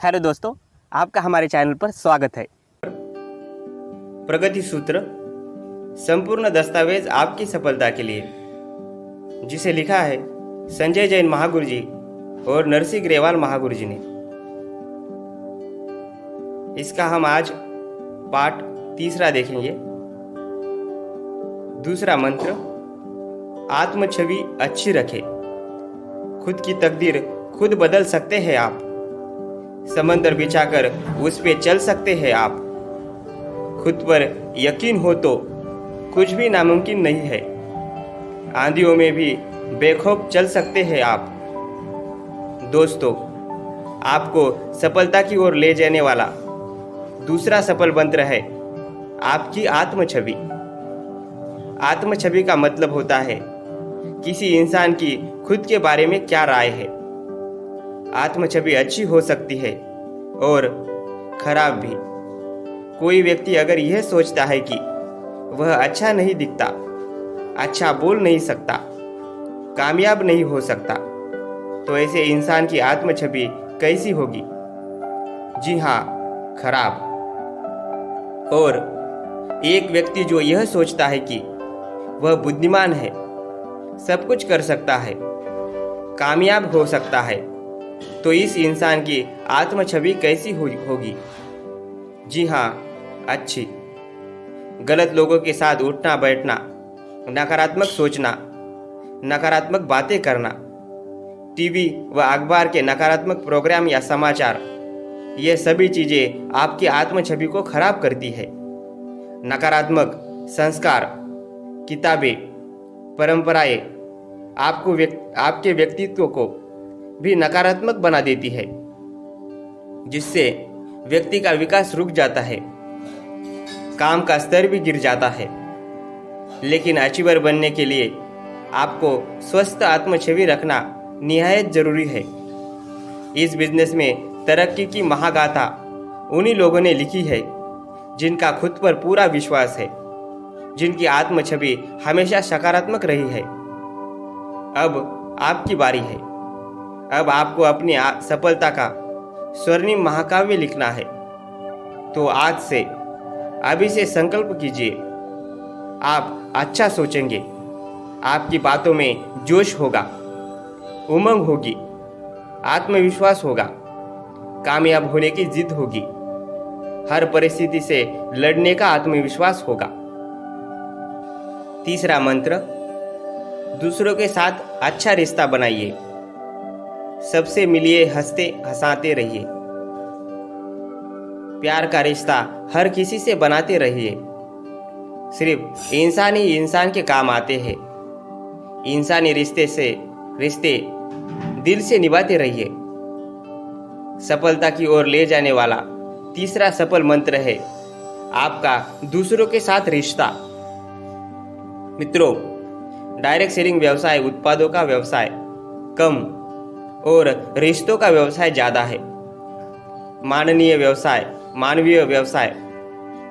Hello दोस्तों, आपका हमारे चैनल पर स्वागत है। प्रगति सूत्र संपूर्ण दस्तावेज आपकी सफलता के लिए, जिसे लिखा है संजय जैन महागुरु जी और नरसिंह ग्रेवाल महागुरु जी ने। इसका हम आज पाठ 3 देखेंगे। दूसरा मंत्र, आत्म छवि अच्छी रखें। खुद की तकदीर खुद बदल सकते हैं आप। समंदर बिछाकर उस पे चल सकते हैं आप। खुद पर यकीन हो तो कुछ भी नामुमकिन नहीं है। आंधियों में भी बेखौफ चल सकते हैं आप। दोस्तों, आपको सफलता की ओर ले जाने वाला दूसरा सफल मंत्र है आपकी आत्म छवि। आत्म छवि का मतलब होता है किसी इंसान की खुद के बारे में क्या राय है। आत्म छवि अच्छी हो सकती है और खराब भी। कोई व्यक्ति अगर यह सोचता है कि वह अच्छा नहीं दिखता, अच्छा बोल नहीं सकता, कामयाब नहीं हो सकता, तो ऐसे इंसान की आत्म छवि कैसी होगी? जी हाँ, खराब। और एक व्यक्ति जो यह सोचता है कि वह बुद्धिमान है, सब कुछ कर सकता है, कामयाब हो सकता है, तो इस इंसान की आत्म छवि कैसी होगी? जी हाँ, अच्छी। गलत लोगों के साथ उठना बैठना, नकारात्मक सोचना, नकारात्मक बातें करना, टीवी व अखबार के नकारात्मक प्रोग्राम या समाचार, ये सभी चीजें आपकी आत्म छवि को खराब करती है। नकारात्मक संस्कार, किताबें, परंपराएं आपके व्यक्तित्व को भी नकारात्मक बना देती है, जिससे व्यक्ति का विकास रुक जाता है, काम का स्तर भी गिर जाता है। लेकिन अचीवर बनने के लिए आपको स्वस्थ आत्म छवि रखना निहायत जरूरी है। इस बिजनेस में तरक्की की महागाथा उन्हीं लोगों ने लिखी है जिनका खुद पर पूरा विश्वास है, जिनकी आत्म छवि हमेशा सकारात्मक रही है। अब आपकी बारी है। अब आपको अपनी सफलता का स्वर्णिम महाकाव्य लिखना है। तो आज से, अभी से संकल्प कीजिए। आप अच्छा सोचेंगे, आपकी बातों में जोश होगा, उमंग होगी, आत्मविश्वास होगा, कामयाब होने की जिद होगी, हर परिस्थिति से लड़ने का आत्मविश्वास होगा। तीसरा मंत्र, दूसरों के साथ अच्छा रिश्ता बनाइए। सबसे मिलिए, हंसते हंसाते रहिए। प्यार का रिश्ता हर किसी से बनाते रहिए। सिर्फ इंसान ही इंसान के काम आते हैं। इंसानी रिश्ते दिल से निभाते रहिए। सफलता की ओर ले जाने वाला तीसरा सफल मंत्र है आपका दूसरों के साथ रिश्ता। मित्रों, डायरेक्ट सेलिंग व्यवसाय उत्पादों का व्यवसाय कम और रिश्तों का व्यवसाय ज्यादा है। मानवीय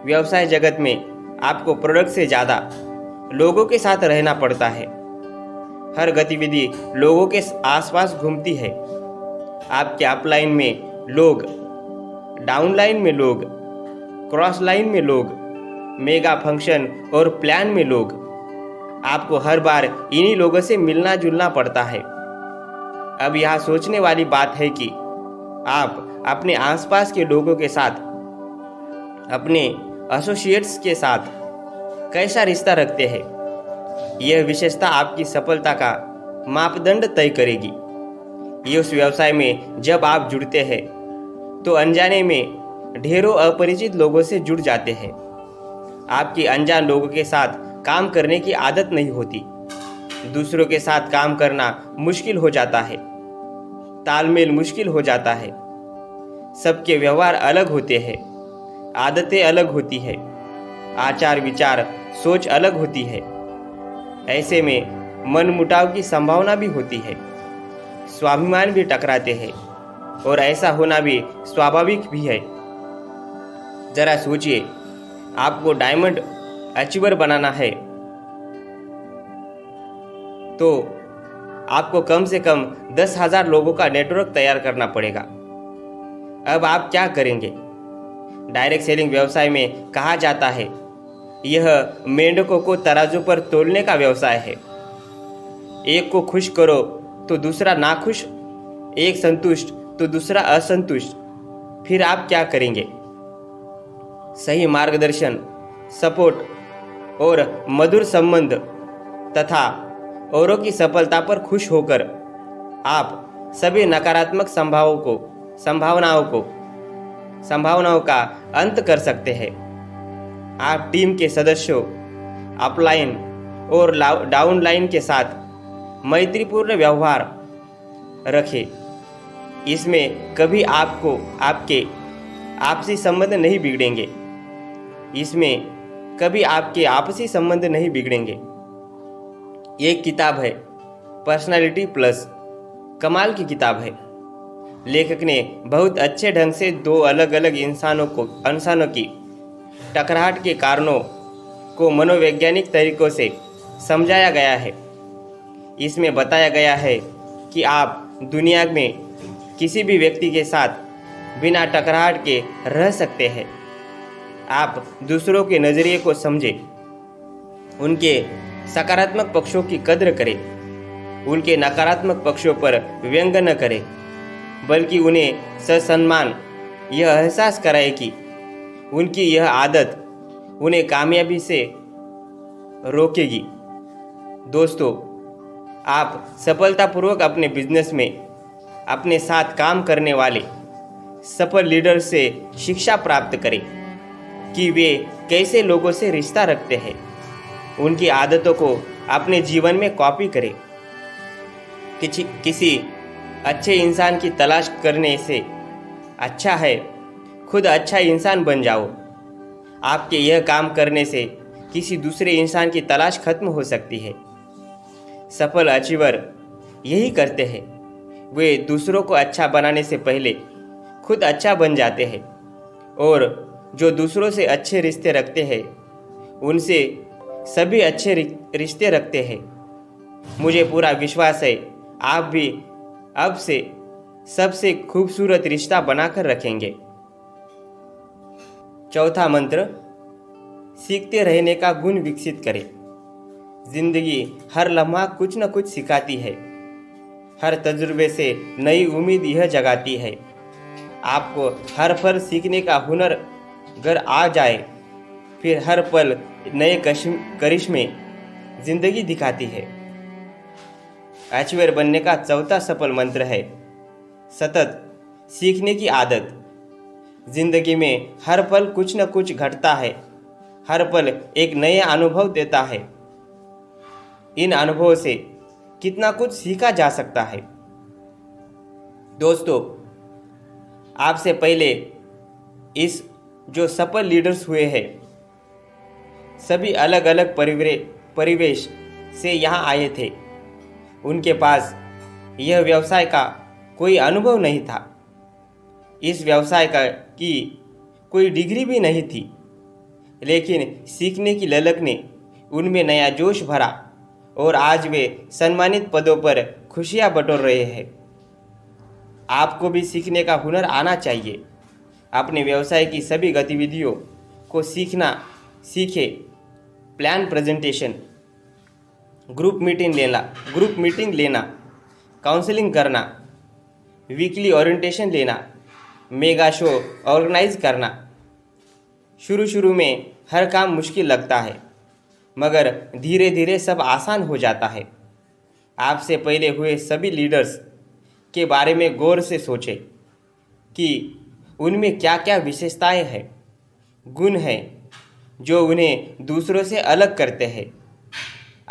व्यवसाय जगत में आपको प्रोडक्ट से ज्यादा लोगों के साथ रहना पड़ता है। हर गतिविधि लोगों के आसपास घूमती है। आपके अपलाइन में लोग, डाउनलाइन में लोग, क्रॉस लाइन में लोग, मेगा फंक्शन और प्लान में लोग। आपको हर बार इन्हीं लोगों से मिलना जुलना पड़ता है। अब यह सोचने वाली बात है कि आप अपने आसपास के लोगों के साथ, अपने एसोसिएट्स के साथ कैसा रिश्ता रखते हैं। यह विशेषता आपकी सफलता का मापदंड तय करेगी। ये उस व्यवसाय में जब आप जुड़ते हैं तो अनजाने में ढेरों अपरिचित लोगों से जुड़ जाते हैं। आपकी अनजान लोगों के साथ काम करने की आदत नहीं होती। दूसरों के साथ काम करना मुश्किल हो जाता है, तालमेल मुश्किल हो जाता है। सबके व्यवहार अलग होते हैं, आदतें अलग होती है, आचार विचार सोच अलग होती है। ऐसे में मनमुटाव की संभावना भी होती है, स्वाभिमान भी टकराते हैं और ऐसा होना भी स्वाभाविक भी है। जरा सोचिए, आपको डायमंड अचीवर बनाना है तो आपको कम से कम 10,000 लोगों का नेटवर्क तैयार करना पड़ेगा। अब आप क्या करेंगे? डायरेक्ट सेलिंग व्यवसाय में कहा जाता है, यह मेंढकों को तराजू पर तोलने का व्यवसाय है। एक को खुश करो तो दूसरा नाखुश, एक संतुष्ट तो दूसरा असंतुष्ट। फिर आप क्या करेंगे? सही मार्गदर्शन, सपोर्ट और मधुर संबंध तथा औरों की सफलता पर खुश होकर आप सभी नकारात्मक संभावनाओं का अंत कर सकते हैं। आप टीम के सदस्यों, अपलाइन और डाउनलाइन के साथ मैत्रीपूर्ण व्यवहार रखें। इसमें कभी आपके आपसी संबंध नहीं बिगड़ेंगे। एक किताब है पर्सनालिटी प्लस, कमाल की किताब है। लेखक ने बहुत अच्छे ढंग से दो अलग अलग इंसानों की टकराहट के कारणों को मनोवैज्ञानिक तरीकों से समझाया गया है। इसमें बताया गया है कि आप दुनिया में किसी भी व्यक्ति के साथ बिना टकराहट के रह सकते हैं। आप दूसरों के नज़रिए को समझें, उनके सकारात्मक पक्षों की कद्र करें, उनके नकारात्मक पक्षों पर व्यंग न करें, बल्कि उन्हें ससम्मान यह एहसास कराए कि उनकी यह आदत उन्हें कामयाबी से रोकेगी। दोस्तों, आप सफलतापूर्वक अपने बिजनेस में अपने साथ काम करने वाले सफल लीडर से शिक्षा प्राप्त करें कि वे कैसे लोगों से रिश्ता रखते हैं। उनकी आदतों को अपने जीवन में कॉपी करें। किसी अच्छे इंसान की तलाश करने से अच्छा है खुद अच्छा इंसान बन जाओ। आपके यह काम करने से किसी दूसरे इंसान की तलाश खत्म हो सकती है। सफल अचीवर यही करते हैं, वे दूसरों को अच्छा बनाने से पहले खुद अच्छा बन जाते हैं और जो दूसरों से अच्छे रिश्ते रखते हैं उनसे सभी अच्छे रिश्ते रखते हैं। मुझे पूरा विश्वास है आप भी अब से सबसे खूबसूरत रिश्ता बनाकर रखेंगे। चौथा मंत्र, सीखते रहने का गुण विकसित करें। जिंदगी हर लम्हा कुछ न कुछ सिखाती है। हर तजुर्बे से नई उम्मीद यह जगाती है। आपको हर पल सीखने का हुनर अगर आ जाए, फिर हर पल नए करिश्मे जिंदगी दिखाती है। अचीवर बनने का चौथा सफल मंत्र है सतत सीखने की आदत। जिंदगी में हर पल कुछ न कुछ घटता है, हर पल एक नया अनुभव देता है। इन अनुभवों से कितना कुछ सीखा जा सकता है। दोस्तों, आपसे पहले इस जो सफल लीडर्स हुए हैं, सभी अलग अलग परिवेश से यहाँ आए थे। उनके पास यह व्यवसाय का कोई अनुभव नहीं था। इस व्यवसाय की कोई डिग्री भी नहीं थी, लेकिन सीखने की ललक ने उनमें नया जोश भरा और आज वे सम्मानित पदों पर खुशियां बटोर रहे हैं। आपको भी सीखने का हुनर आना चाहिए। अपने व्यवसाय की सभी गतिविधियों को सीखे। प्लान प्रेजेंटेशन, ग्रुप मीटिंग लेना, काउंसलिंग करना, वीकली ओरिएंटेशन लेना, मेगा शो ऑर्गेनाइज करना। शुरू में हर काम मुश्किल लगता है, मगर धीरे धीरे सब आसान हो जाता है। आपसे पहले हुए सभी लीडर्स के बारे में गौर से सोचें कि उनमें क्या क्या विशेषताएं हैं, गुण हैं जो उन्हें दूसरों से अलग करते हैं।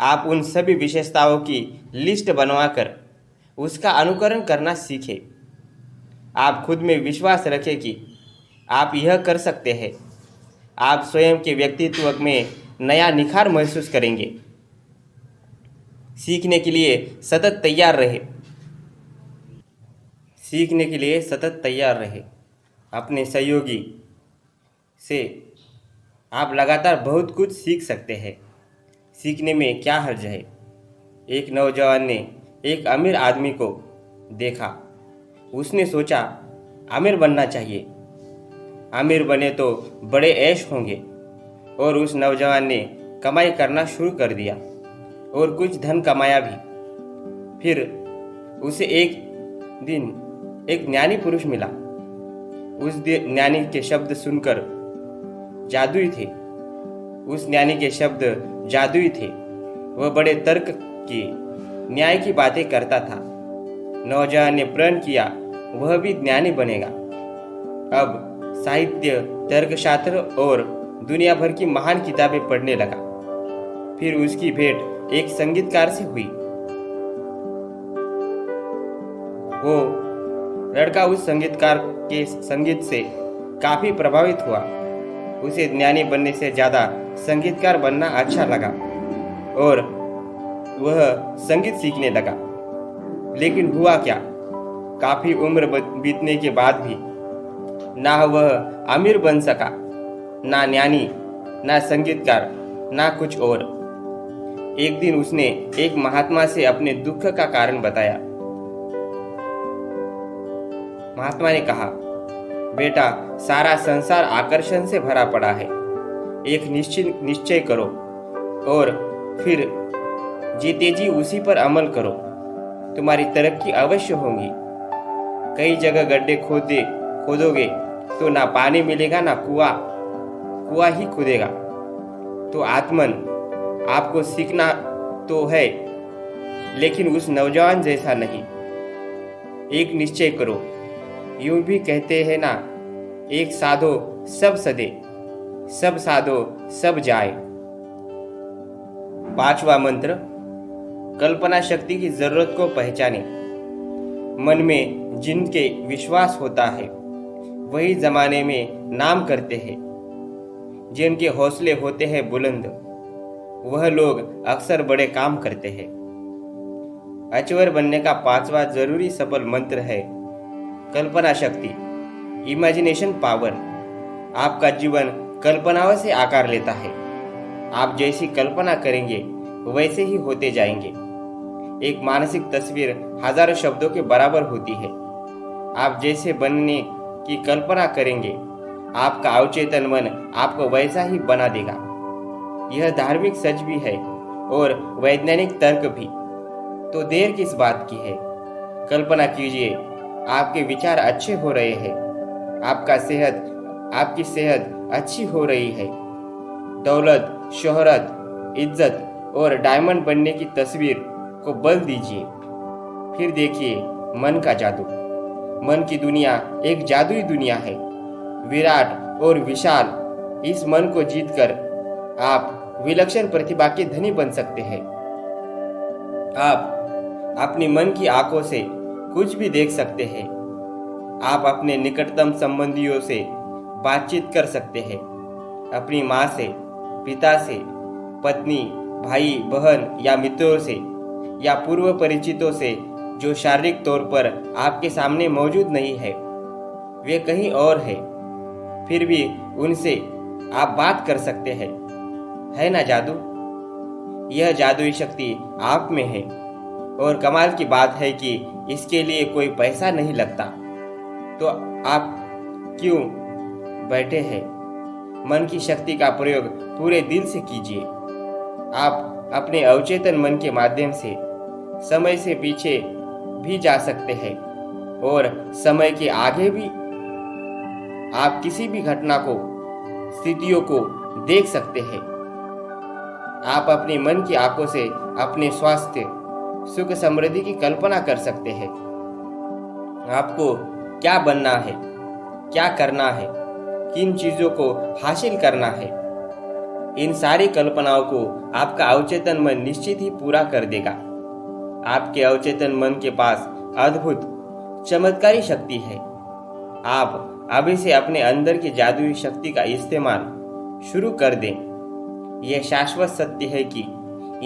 आप उन सभी विशेषताओं की लिस्ट बनवाकर उसका अनुकरण करना सीखें। आप खुद में विश्वास रखें कि आप यह कर सकते हैं। आप स्वयं के व्यक्तित्व में नया निखार महसूस करेंगे। सीखने के लिए सतत तैयार रहे। अपने सहयोगी से आप लगातार बहुत कुछ सीख सकते हैं। सीखने में क्या हर्ज है? एक नौजवान ने एक अमीर आदमी को देखा। उसने सोचा, आमिर बनना चाहिए। आमिर बने तो बड़े ऐश होंगे। और उस नौजवान ने कमाई करना शुरू कर दिया और कुछ धन कमाया भी। फिर उसे एक दिन एक ज्ञानी पुरुष मिला। उस ज्ञानी के शब्द सुनकर जादुई थे। उस ज्ञानी के शब्द जादुई थे। वह बड़े तर्क की, न्याय की बातें करता था। नौजवान ने प्रण किया वह भी ज्ञानी बनेगा। अब साहित्य, तर्कशास्त्र और दुनिया भर की महान किताबें पढ़ने लगा। फिर उसकी भेंट एक संगीतकार से हुई। वो लड़का उस संगीतकार के संगीत से काफी प्रभावित हुआ। उसे ज्ञानी बनने से ज्यादा संगीतकार बनना अच्छा लगा और वह संगीत सीखने लगा। लेकिन हुआ क्या, काफी उम्र बीतने के बाद भी ना वह अमीर बन सका, ना ज्ञानी, ना संगीतकार, ना कुछ और। एक दिन उसने एक महात्मा से अपने दुख का कारण बताया। महात्मा ने कहा, बेटा, सारा संसार आकर्षण से भरा पड़ा है। एक निश्चय करो और फिर जीते जी उसी पर अमल करो। तुम्हारी तरक्की अवश्य होगी। कई जगह गड्ढे खोदोगे तो ना पानी मिलेगा ना कुआं ही खुदेगा। तो आत्मन, आपको सीखना तो है, लेकिन उस नौजवान जैसा नहीं। एक निश्चय करो। यूं भी कहते हैं ना, एक साधो सब सदे, सब साधो सब जाए। 5वां मंत्र, कल्पना शक्ति की जरूरत को पहचाने। मन में जिनके विश्वास होता है वही जमाने में नाम करते हैं। जिनके हौसले होते हैं बुलंद, वह लोग अक्सर बड़े काम करते हैं। अचवर बनने का 5वां जरूरी सफल मंत्र है कल्पना शक्ति, इमेजिनेशन पावर। आपका जीवन कल्पनाओं से आकार लेता है। आप जैसी कल्पना करेंगे वैसे ही होते जाएंगे। एक मानसिक तस्वीर हजारों शब्दों के बराबर होती है। आप जैसे बनने की कल्पना करेंगे, आपका अवचेतन मन आपको वैसा ही बना देगा। यह धार्मिक सच भी है और वैज्ञानिक तर्क भी। तो देर किस बात की है? कल्पना कीजिए, आपके विचार अच्छे हो रहे हैं, आपकी सेहत अच्छी हो रही है। दौलत, शोहरत, इज्जत और डायमंड बनने की तस्वीर को बल दीजिए। फिर देखिए मन का जादू। मन की दुनिया एक जादुई दुनिया है, विराट और विशाल। इस मन को जीतकर आप विलक्षण प्रतिभा के धनी बन सकते हैं। आप अपनी मन की आंखों से कुछ भी देख सकते हैं। आप अपने निकटतम संबंधियों से बातचीत कर सकते हैं। अपनी माँ से, पिता से, पत्नी, भाई, बहन या मित्रों से या पूर्व परिचितों से जो शारीरिक तौर पर आपके सामने मौजूद नहीं है, वे कहीं और है। फिर भी उनसे आप बात कर सकते हैं। है ना जादू? यह जादुई शक्ति आप में है और कमाल की बात है कि इसके लिए कोई पैसा नहीं लगता। तो आप क्यों बैठे हैं? मन की शक्ति का प्रयोग पूरे दिल से कीजिए। आप अपने अवचेतन मन के माध्यम से समय से पीछे भी जा सकते हैं और समय के आगे भी। आप किसी भी घटना को, स्थितियों को देख सकते हैं। आप अपने मन की आंखों से अपने स्वास्थ्य, सुख, समृद्धि की कल्पना कर सकते हैं। आपको क्या बनना है, क्या करना है, किन चीजों को हासिल करना है, इन सारी कल्पनाओं को आपका अवचेतन मन निश्चित ही पूरा कर देगा। आपके अवचेतन मन के पास अद्भुत, चमत्कारी शक्ति है। आप अभी से अपने अंदर की जादुई शक्ति का इस्तेमाल शुरू कर दें। यह शाश्वत सत्य है कि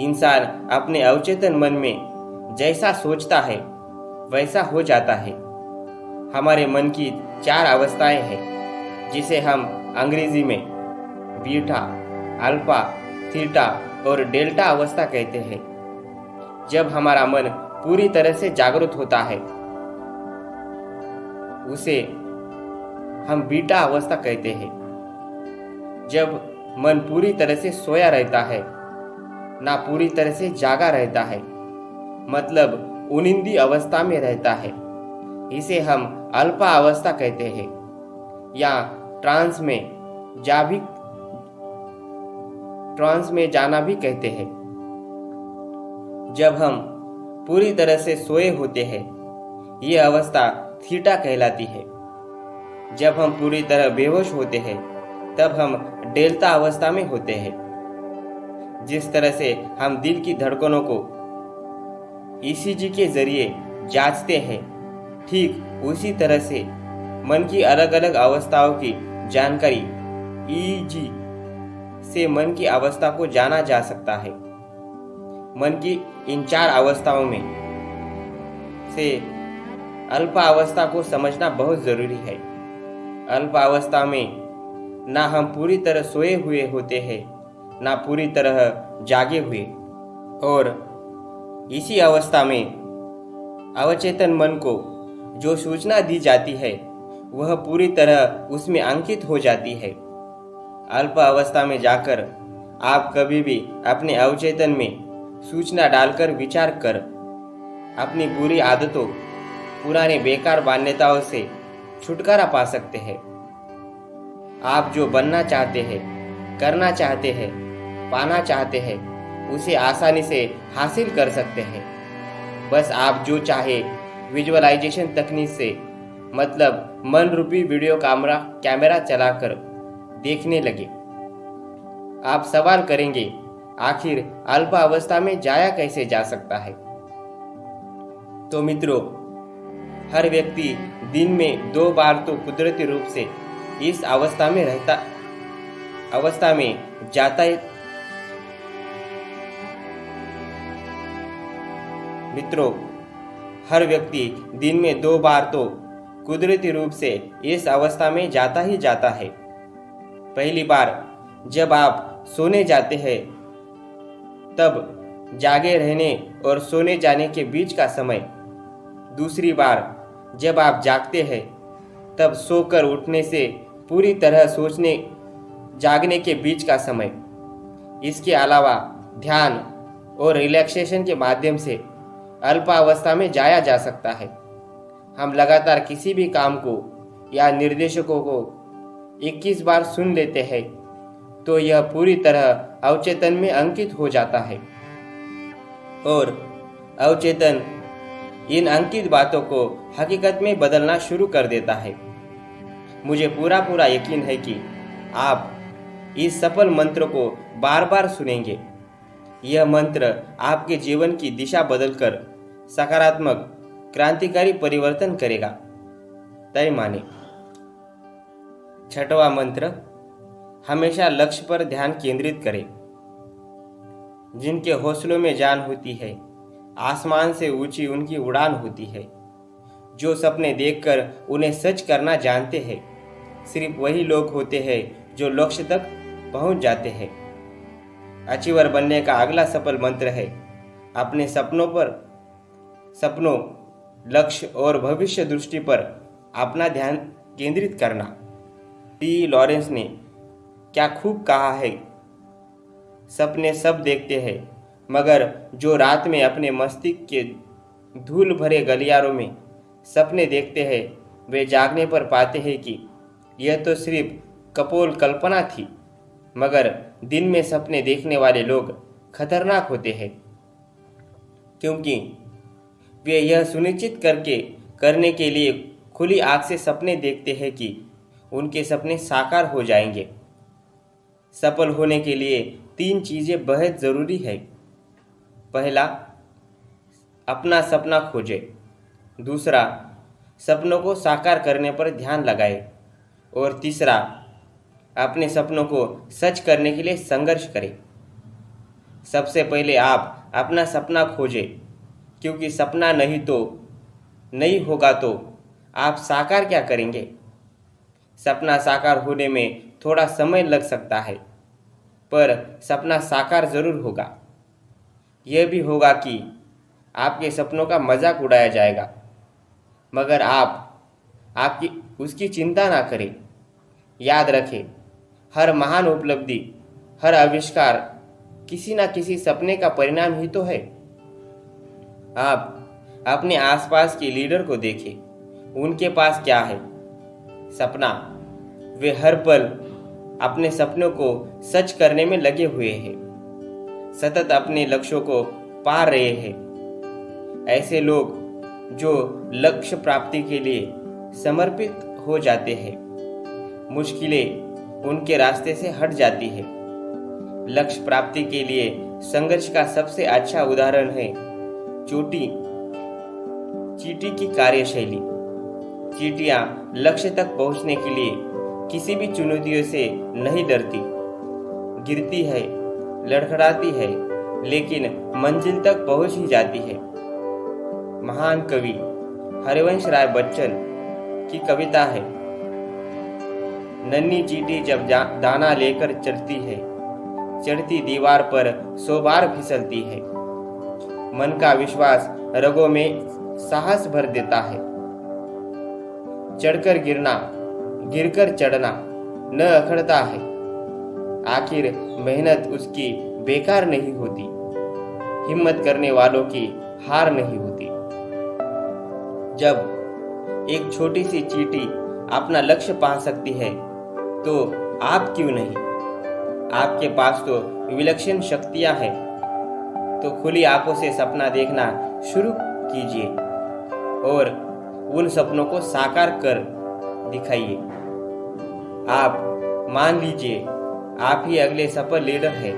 इंसान अपने अवचेतन मन में जैसा सोचता है वैसा हो जाता है। हमारे मन की 4 अवस्थाएं हैं, जिसे हम अंग्रेजी में बीटा, अल्फा, थीटा और डेल्टा अवस्था कहते हैं। जब हमारा मन पूरी तरह से जागरूक होता है, उसे हम बीटा अवस्था कहते हैं। जब मन पूरी तरह से सोया रहता है, ना पूरी तरह से जागा रहता है, मतलब उनिंदी अवस्था में रहता है, इसे हम अल्पा अवस्था कहते हैं या ट्रांस में जाना भी कहते हैं। जब हम पूरी तरह से सोए होते हैं, ये अवस्था थीटा कहलाती है। जब हम पूरी तरह बेहोश होते हैं, तब हम डेल्टा अवस्था में होते हैं। जिस तरह से हम दिल की धड़कनों को ईसीजी के जरिए जांचते हैं, ठीक उसी तरह से मन की अलग अलग अवस्थाओं की जानकारी ईईजी से मन की अवस्था को जाना जा सकता है। मन की इन 4 अवस्थाओं में से अल्पा अवस्था को समझना बहुत जरूरी है। अल्पा अवस्था में ना हम पूरी तरह सोए हुए होते हैं, ना पूरी तरह जागे हुए, और इसी अवस्था में अवचेतन मन को जो सूचना दी जाती है वह पूरी तरह उसमें अंकित हो जाती है। अल्पा अवस्था में जाकर आप कभी भी अपने अवचेतन में सूचना डालकर विचार कर अपनी बुरी आदतों, पुराने बेकार मान्यताओं से छुटकारा पा सकते हैं। आप जो बनना चाहते हैं, करना चाहते हैं, पाना चाहते हैं, उसे आसानी से हासिल कर सकते हैं। बस आप जो चाहे विजुअलाइजेशन तकनीक से, मतलब मन रूपी वीडियो कैमरा चलाकर देखने लगे। आप सवाल करेंगे, आखिर अल्पा अवस्था में जाया कैसे जा सकता है? तो मित्रों, हर व्यक्ति दिन में 2 बार तो कुदरती रूप से इस अवस्था में जाता है। मित्रों, हर व्यक्ति दिन में 2 बार तो कुदरती रूप से इस अवस्था में जाता ही जाता है। पहली बार जब आप सोने जाते हैं, तब जागे रहने और सोने जाने के बीच का समय। दूसरी बार जब आप जागते हैं, तब सोकर उठने से पूरी तरह सोचने जागने के बीच का समय। इसके अलावा ध्यान और रिलैक्सेशन के माध्यम से अल्पा अवस्था में जाया जा सकता है। हम लगातार किसी भी काम को या निर्देशकों को 21 बार सुन लेते हैं तो यह पूरी तरह अवचेतन में अंकित हो जाता है और अवचेतन इन अंकित बातों को हकीकत में बदलना शुरू कर देता है। मुझे पूरा यकीन है कि आप इस सफल मंत्र को बार बार सुनेंगे। यह मंत्र आपके जीवन की दिशा बदलकर सकारात्मक क्रांतिकारी परिवर्तन करेगा। तय माने। 6वां मंत्र, हमेशा लक्ष्य पर ध्यान केंद्रित करें। जिनके हौसलों में जान होती है, आसमान से ऊंची उनकी उड़ान होती है। जो सपने देखकर उन्हें सच करना जानते हैं, सिर्फ वही लोग होते हैं जो लक्ष्य तक पहुंच जाते हैं। अचीवर बनने का अगला सफल मंत्र है अपने सपनों, लक्ष्य और भविष्य दृष्टि पर अपना ध्यान केंद्रित करना। टी लॉरेंस ने क्या खूब कहा है, सपने सब देखते हैं, मगर जो रात में अपने मस्तिष्क के धूल भरे गलियारों में सपने देखते हैं, वे जागने पर पाते हैं कि यह तो सिर्फ कपोल कल्पना थी। मगर दिन में सपने देखने वाले लोग खतरनाक होते हैं, क्योंकि वे यह सुनिश्चित करने के लिए खुली आंख से सपने देखते हैं कि उनके सपने साकार हो जाएंगे। सफल होने के लिए 3 चीजें बेहद जरूरी है। पहला, अपना सपना खोजें। दूसरा, सपनों को साकार करने पर ध्यान लगाएं। और तीसरा, अपने सपनों को सच करने के लिए संघर्ष करें। सबसे पहले आप अपना सपना खोजें, क्योंकि सपना नहीं होगा तो आप साकार क्या करेंगे। सपना साकार होने में थोड़ा समय लग सकता है, पर सपना साकार जरूर होगा। यह भी होगा कि आपके सपनों का मजाक उड़ाया जाएगा, मगर आपकी उसकी चिंता ना करें। याद रखें, हर महान उपलब्धि, हर आविष्कार किसी ना किसी सपने का परिणाम ही तो है। आप अपने आसपास के लीडर को देखें, उनके पास क्या है? सपना। वे हर पल अपने सपनों को सच करने में लगे हुए हैं, सतत अपने लक्ष्यों को पा रहे हैं। ऐसे लोग जो लक्ष्य प्राप्ति के लिए समर्पित हो जाते हैं, मुश्किलें उनके रास्ते से हट जाती है। लक्ष्य प्राप्ति के लिए संघर्ष का सबसे अच्छा उदाहरण है चींटी की कार्यशैली। चींटियां लक्ष्य तक पहुंचने के लिए किसी भी चुनौतियों से नहीं डरती। गिरती है, लड़खड़ाती है, लेकिन मंजिल तक पहुंच ही जाती है। महान कवि हरिवंश राय बच्चन की कविता है, नन्ही चींटी जब दाना लेकर चढ़ती है, चढ़ती दीवार पर 100 बार फिसलती है। मन का विश्वास रगों में साहस भर देता है। चढ़कर गिरना, गिरकर चढ़ना न अखड़ता है। आखिर मेहनत उसकी बेकार नहीं होती। हिम्मत करने वालों की हार नहीं होती। जब एक छोटी सी चींटी अपना लक्ष्य पा सकती है, तो आप क्यों नहीं? आपके पास तो विलक्षण शक्तियां हैं। तो खुली आंखों से सपना देखना शुरू कीजिए और उन सपनों को साकार कर दिखाइए। आप मान लीजिए, आप ही अगले सफल लीडर हैं।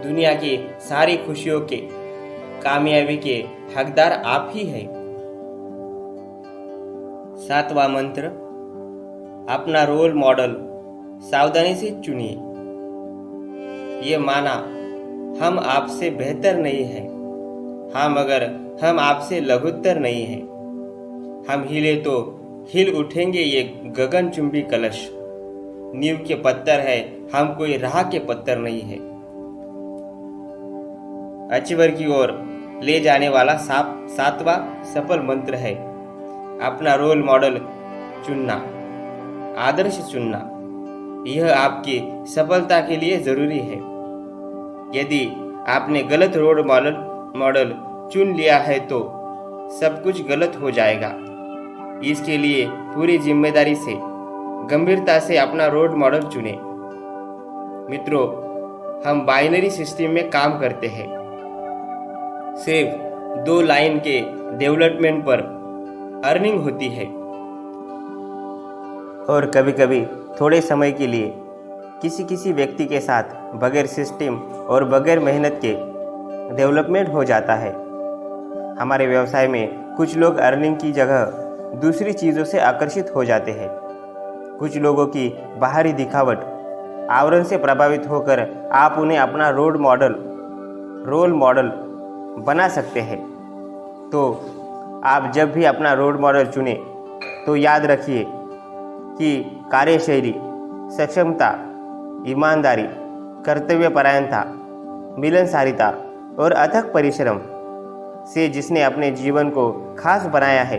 दुनिया की सारी खुशियों के, कामयाबी के हकदार आप ही हैं। 7वां मंत्र, अपना रोल मॉडल सावधानी से चुनिए। ये माना हम आपसे बेहतर नहीं हैं, मगर हम आपसे लघुत्तर नहीं हैं। हम हिले तो हिल उठेंगे ये गगनचुंबी कलश। नींव के पत्थर है, हम कोई राह के पत्थर नहीं है। अचीवर की ओर ले जाने वाला 7वां सफल मंत्र है, अपना रोल मॉडल चुनना, आदर्श चुनना। यह आपकी सफलता के लिए जरूरी है। यदि आपने गलत रोल मॉडल चुन लिया है तो सब कुछ गलत हो जाएगा। इसके लिए पूरी जिम्मेदारी से, गंभीरता से अपना रोल मॉडल चुने। मित्रों, हम बाइनरी सिस्टम में काम करते हैं। सिर्फ 2 लाइन के डेवलपमेंट पर अर्निंग होती है, और कभी कभी थोड़े समय के लिए किसी व्यक्ति के साथ बगैर सिस्टम और बगैर मेहनत के डेवलपमेंट हो जाता है। हमारे व्यवसाय में कुछ लोग अर्निंग की जगह दूसरी चीज़ों से आकर्षित हो जाते हैं। कुछ लोगों की बाहरी दिखावट, आवरण से प्रभावित होकर आप उन्हें अपना रोल मॉडल बना सकते हैं। तो आप जब भी अपना रोल मॉडल चुने तो याद रखिए कि कार्यशैली, सक्षमता, ईमानदारी, कर्तव्यपरायणता, मिलनसारिता और अथक परिश्रम से जिसने अपने जीवन को खास बनाया है,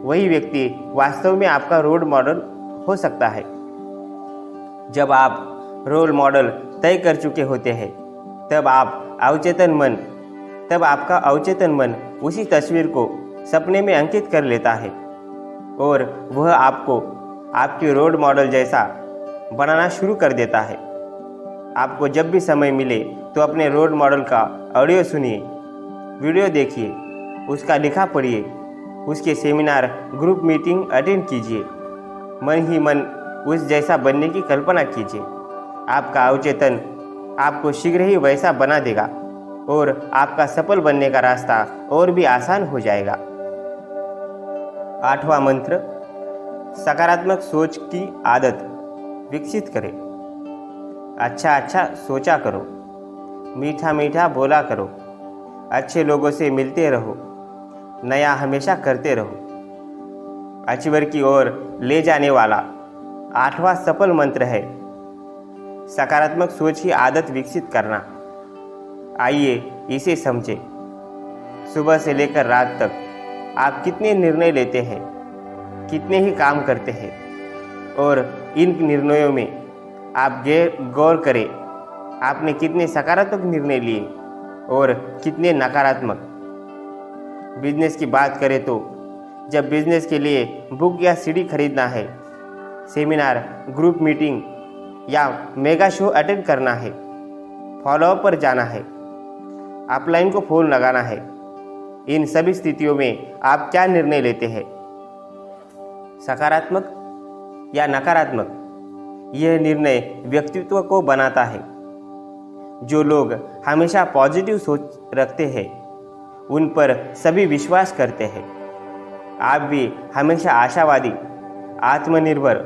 वही व्यक्ति वास्तव में आपका रोल मॉडल हो सकता है। जब आप रोल मॉडल तय कर चुके होते हैं, तब आपका अवचेतन मन उसी तस्वीर को सपने में अंकित कर लेता है और वह आपको आपके रोल मॉडल जैसा बनाना शुरू कर देता है। आपको जब भी समय मिले तो अपने रोल मॉडल का ऑडियो सुनिए, वीडियो देखिए, उसका लिखा पढ़िए, उसके सेमिनार, ग्रुप मीटिंग अटेंड कीजिए। मन ही मन उस जैसा बनने की कल्पना कीजिए। आपका अवचेतन आपको शीघ्र ही वैसा बना देगा और आपका सफल बनने का रास्ता और भी आसान हो जाएगा। 8वां मंत्र, सकारात्मक सोच की आदत विकसित करें। अच्छा सोचा करो, मीठा बोला करो, अच्छे लोगों से मिलते रहो, नया हमेशा करते रहो। अचीवर की ओर ले जाने वाला 8वां सफल मंत्र है, सकारात्मक सोच की आदत विकसित करना। आइए इसे समझें। सुबह से लेकर रात तक आप कितने निर्णय लेते हैं? कितने ही काम करते हैं और इन निर्णयों में आप गौर करें, आपने कितने सकारात्मक निर्णय लिए और कितने नकारात्मक। बिजनेस की बात करें तो जब बिजनेस के लिए बुक या सीडी खरीदना है, सेमिनार, ग्रुप मीटिंग या मेगा शो अटेंड करना है, फॉलोअप पर जाना है, अपलाइन को फोन लगाना है, इन सभी स्थितियों में आप क्या निर्णय लेते हैं? सकारात्मक या नकारात्मक? यह निर्णय व्यक्तित्व को बनाता है। जो लोग हमेशा पॉजिटिव सोच रखते हैं उन पर सभी विश्वास करते हैं। आप भी हमेशा आशावादी, आत्मनिर्भर,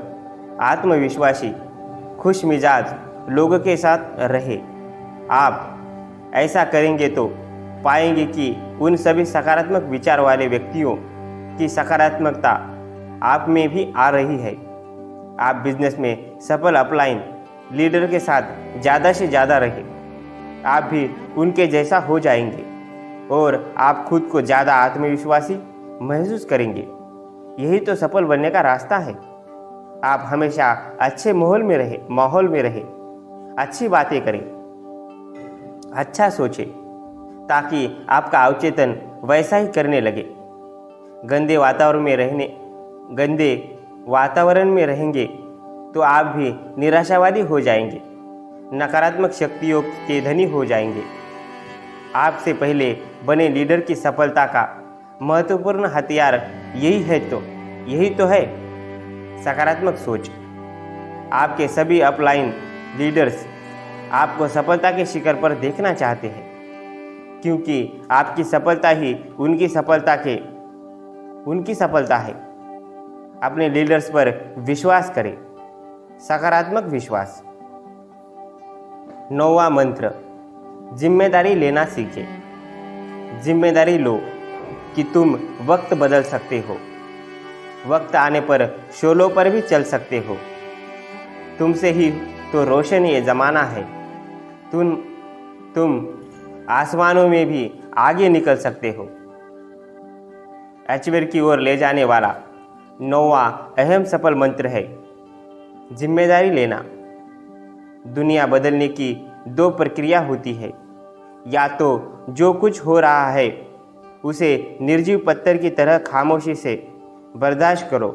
आत्मविश्वासी, खुश मिजाज लोगों के साथ रहे। आप ऐसा करेंगे तो पाएंगे कि उन सभी सकारात्मक विचार वाले व्यक्तियों की सकारात्मकता आप में भी आ रही है। आप बिजनेस में सफल अपलाइन लीडर के साथ ज़्यादा से ज़्यादा रहे, आप भी उनके जैसा हो जाएंगे और आप खुद को ज़्यादा आत्मविश्वासी महसूस करेंगे। यही तो सफल बनने का रास्ता है। आप हमेशा अच्छे माहौल में रहे, अच्छी बातें करें, अच्छा सोचें, ताकि आपका अवचेतन वैसा ही करने लगे। गंदे वातावरण में रहेंगे तो आप भी निराशावादी हो जाएंगे, नकारात्मक शक्तियों के धनी हो जाएंगे। आपसे पहले बने लीडर की सफलता का महत्वपूर्ण हथियार यही तो है सकारात्मक सोच। आपके सभी अपलाइन लीडर्स आपको सफलता के शिखर पर देखना चाहते हैं, क्योंकि आपकी सफलता ही उनकी सफलता है। अपने लीडर्स पर विश्वास करें, सकारात्मक विश्वास। 9वां मंत्र, जिम्मेदारी लेना सीखें। जिम्मेदारी लो कि तुम वक्त बदल सकते हो। वक्त आने पर शोलों पर भी चल सकते हो। तुमसे ही तो रोशन ये ज़माना है। तुम आसमानों में भी आगे निकल सकते हो। अचीवर की ओर ले जाने वाला 9वां अहम सफल मंत्र है जिम्मेदारी लेना। दुनिया बदलने की 2 प्रक्रिया होती है। या तो जो कुछ हो रहा है उसे निर्जीव पत्थर की तरह खामोशी से बर्दाश्त करो,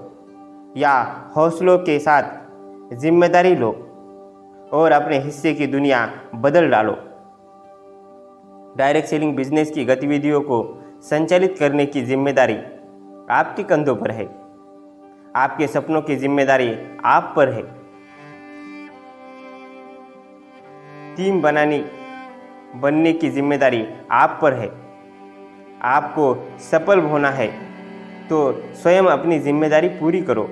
या हौसलों के साथ जिम्मेदारी लो और अपने हिस्से की दुनिया बदल डालो। डायरेक्ट सेलिंग बिजनेस की गतिविधियों को संचालित करने की जिम्मेदारी आपके कंधों पर है। आपके सपनों की जिम्मेदारी आप पर है। टीम बनने की जिम्मेदारी आप पर है। आपको सफल होना है तो स्वयं अपनी जिम्मेदारी पूरी करो।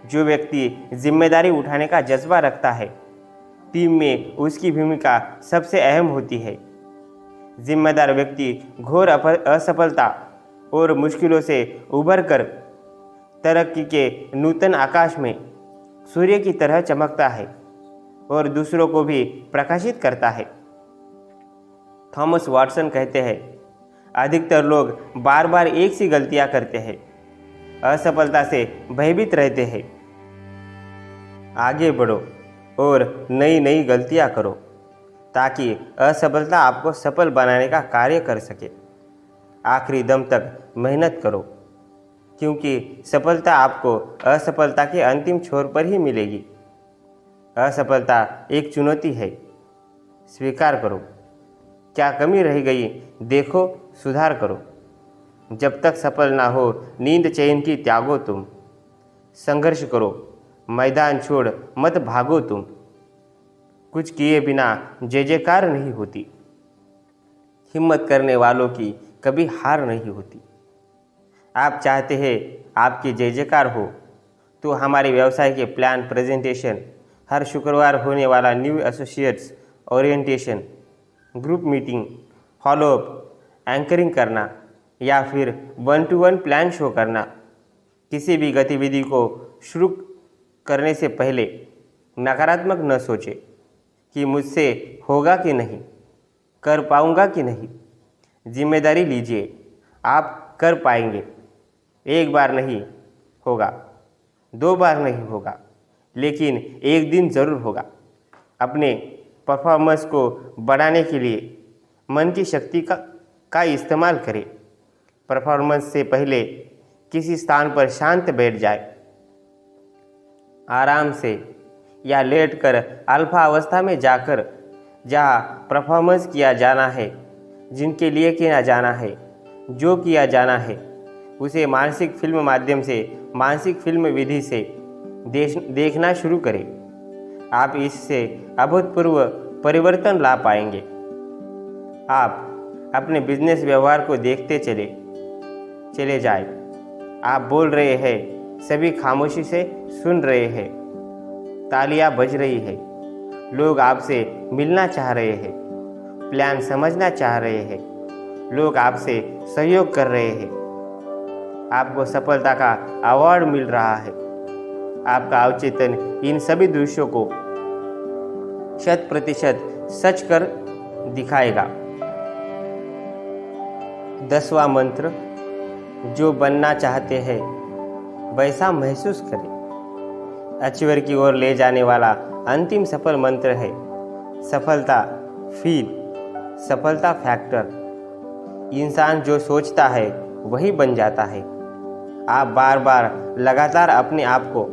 जो व्यक्ति जिम्मेदारी उठाने का जज्बा रखता है, टीम में उसकी भूमिका सबसे अहम होती है। जिम्मेदार व्यक्ति घोर असफलता और मुश्किलों से उभरकर तरक्की के नूतन आकाश में सूर्य की तरह चमकता है और दूसरों को भी प्रकाशित करता है। थॉमस वॉटसन कहते हैं, अधिकतर लोग बार बार एक सी गलतियां करते हैं, असफलता से भयभीत रहते हैं। आगे बढ़ो और नई गलतियां करो ताकि असफलता आपको सफल बनाने का कार्य कर सके। आखिरी दम तक मेहनत करो, क्योंकि सफलता आपको असफलता के अंतिम छोर पर ही मिलेगी। असफलता एक चुनौती है, स्वीकार करो। क्या कमी रह गई देखो, सुधार करो। जब तक सफल ना हो नींद चैन की त्यागो तुम। संघर्ष करो, मैदान छोड़ मत भागो तुम। कुछ किए बिना जय जयकार नहीं होती। हिम्मत करने वालों की कभी हार नहीं होती। आप चाहते हैं आपकी जय जयकार हो तो हमारे व्यवसाय के प्लान प्रेजेंटेशन, हर शुक्रवार होने वाला new associates orientation, group meeting, follow up, anchoring करना या फिर 1-to-1 प्लान शो करना। किसी भी गतिविधि को शुरू करने से पहले नकारात्मक न सोचें कि मुझसे होगा कि नहीं, कर पाऊंगा कि नहीं। जिम्मेदारी लीजिए, आप कर पाएंगे। एक बार नहीं, होगा, 2 बार नहीं होगा, लेकिन एक दिन ज़रूर होगा। अपने परफॉर्मेंस को बढ़ाने के लिए मन की शक्ति का इस्तेमाल करें। परफॉर्मेंस से पहले किसी स्थान पर शांत बैठ जाए। आराम से या लेटकर अल्फा अवस्था में जाकर जहाँ परफॉर्मेंस किया जाना है, जिनके लिए किया जाना है, जो किया जाना है, उसे मानसिक फिल्म माध्यम से, मानसिक फिल्म विधि से देखना शुरू करें। आप इससे अभूतपूर्व परिवर्तन ला पाएंगे। आप अपने बिजनेस व्यवहार को देखते चले जाए। आप बोल रहे हैं, सभी खामोशी से सुन रहे हैं, तालियां बज रही है, लोग आपसे मिलना चाह रहे हैं, प्लान समझना चाह रहे हैं, लोग आपसे सहयोग कर रहे हैं, आपको सफलता का अवार्ड मिल रहा है। आपका अवचेतन इन सभी दृश्यों को 100% सच कर दिखाएगा। 10वां मंत्र, जो बनना चाहते हैं वैसा महसूस करें। अचीवर की ओर ले जाने वाला अंतिम सफल मंत्र है सफलता फील, सफलता फैक्टर। इंसान जो सोचता है वही बन जाता है। आप बार बार लगातार अपने आप को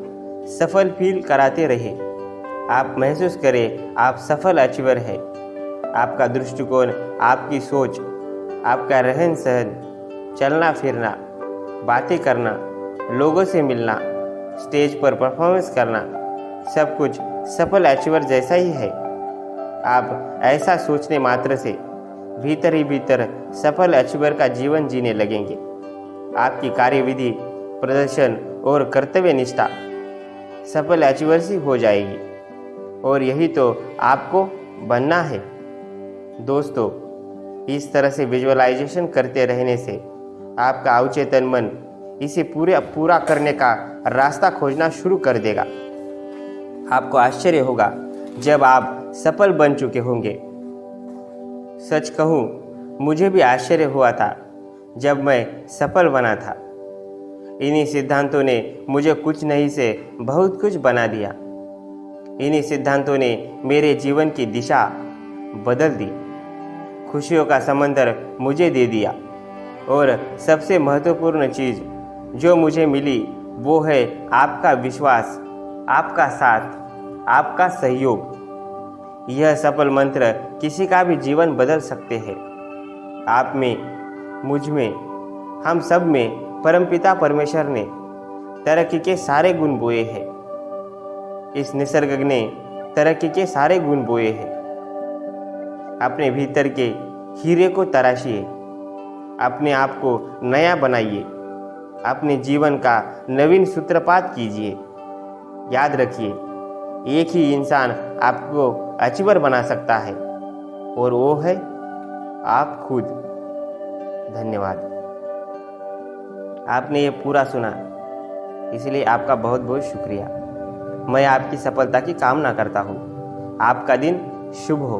सफल फील कराते रहे। आप महसूस करें आप सफल अचीवर हैं। आपका दृष्टिकोण, आपकी सोच, आपका रहन सहन, चलना फिरना, बातें करना, लोगों से मिलना, स्टेज पर परफॉर्मेंस करना, सब कुछ सफल अचीवर जैसा ही है। आप ऐसा सोचने मात्र से भीतर ही भीतर सफल अचीवर का जीवन जीने लगेंगे। आपकी कार्यविधि, प्रदर्शन और कर्तव्य निष्ठा सफल अचीवर सी हो जाएगी, और यही तो आपको बनना है। दोस्तों, इस तरह से विजुअलाइजेशन करते रहने से आपका अवचेतन मन इसे पूरा करने का रास्ता खोजना शुरू कर देगा। आपको आश्चर्य होगा जब आप सफल बन चुके होंगे। सच कहूँ, मुझे भी आश्चर्य हुआ था जब मैं सफल बना था। इन्हीं सिद्धांतों ने मुझे कुछ नहीं से बहुत कुछ बना दिया। इन्हीं सिद्धांतों ने मेरे जीवन की दिशा बदल दी, खुशियों का समंदर मुझे दे दिया, और सबसे महत्वपूर्ण चीज़ जो मुझे मिली वो है आपका विश्वास, आपका साथ, आपका सहयोग। यह सफल मंत्र किसी का भी जीवन बदल सकते हैं। आप में, मुझ में, हम सब में परमपिता परमेश्वर ने तरक्की के सारे गुण बोए हैं। इस निसर्ग ने तरक्की के सारे गुण बोए हैं। अपने भीतर के हीरे को तराशिए, अपने आप को नया बनाइए, अपने जीवन का नवीन सूत्रपात कीजिए। याद रखिए, एक ही इंसान आपको अचीवर बना सकता है, और वो है आप खुद। धन्यवाद। आपने ये पूरा सुना, इसलिए आपका बहुत बहुत शुक्रिया। मैं आपकी सफलता की कामना करता हूँ। आपका दिन शुभ हो।